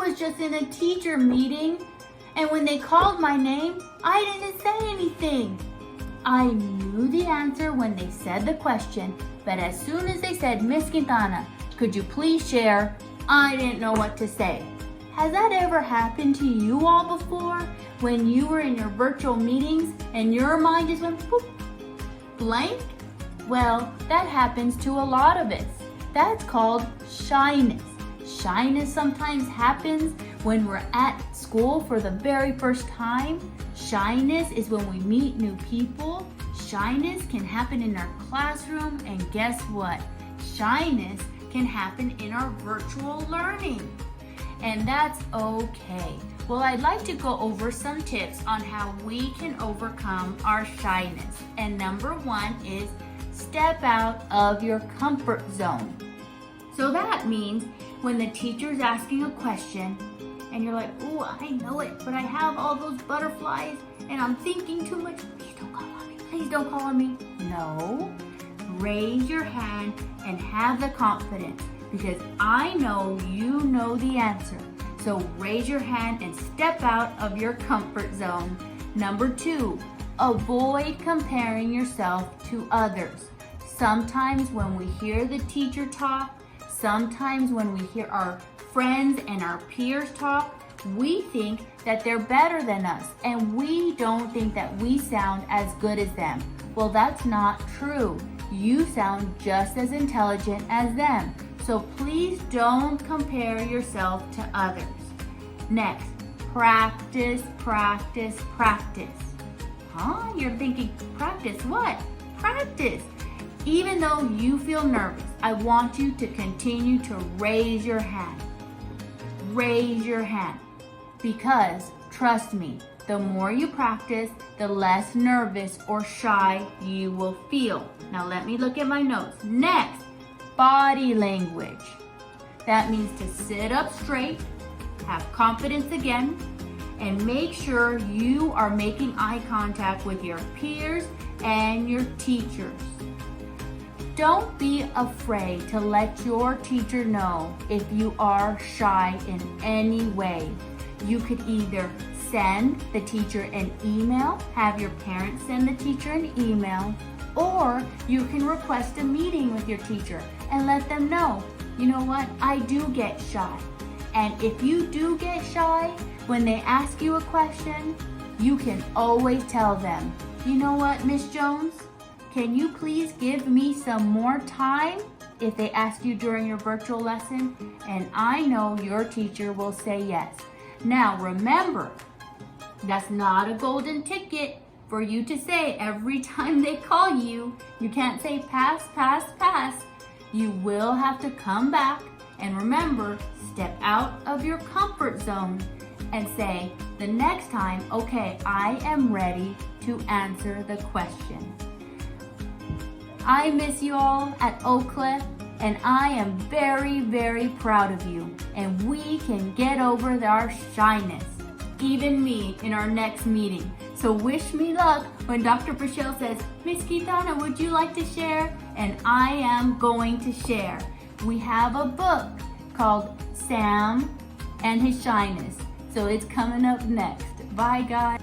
was just in a teacher meeting, and when they called my name, I didn't say anything. I knew the answer when they said the question, but as soon as they said, Miss Quintana, could you please share? I didn't know what to say. Has that ever happened to you all before? When you were in your virtual meetings and your mind just went boop, blank? Well, that happens to a lot of us. That's called shyness. Shyness sometimes happens when we're at school for the very first time. Shyness is when we meet new people. Shyness can happen in our classroom, and guess what? Shyness can happen in our virtual learning. And that's okay. Well, I'd like to go over some tips on how we can overcome our shyness. And number one is step out of your comfort zone. So that means when the teacher's asking a question and you're like, oh, I know it, but I have all those butterflies and I'm thinking too much. Please don't call on me. Please don't call on me. No. Raise your hand and have the confidence, because I know you know the answer. So raise your hand and step out of your comfort zone. Number two, avoid comparing yourself to others. Sometimes when we hear the teacher talk, sometimes when we hear our friends and our peers talk, we think that they're better than us, and we don't think that we sound as good as them. Well, that's not true. You sound just as intelligent as them. So please don't compare yourself to others. Next, practice, practice, practice. Huh? You're thinking, practice what? Practice. Even though you feel nervous, I want you to continue to raise your hand. Raise your hand. Because, trust me, the more you practice, the less nervous or shy you will feel. Now let me look at my notes. Next, body language. That means to sit up straight, have confidence again, and make sure you are making eye contact with your peers and your teachers. Don't be afraid to let your teacher know if you are shy in any way. You could either send the teacher an email, have your parents send the teacher an email, or you can request a meeting with your teacher and let them know, you know what, I do get shy. And if you do get shy, when they ask you a question, you can always tell them, you know what, Miss Jones, can you please give me some more time if they ask you during your virtual lesson? And I know your teacher will say yes. Now remember, that's not a golden ticket for you to say every time they call you. You can't say pass, pass, pass. You will have to come back and remember, step out of your comfort zone and say the next time, okay, I am ready to answer the question. I miss you all at Oak Cliff, and I am very, very proud of you. And we can get over our shyness, even me, in our next meeting. So wish me luck when Dr. Michelle says, Miss Quintana, would you like to share? And I am going to share. We have a book called Sam and His Shyness. So it's coming up next. Bye, guys.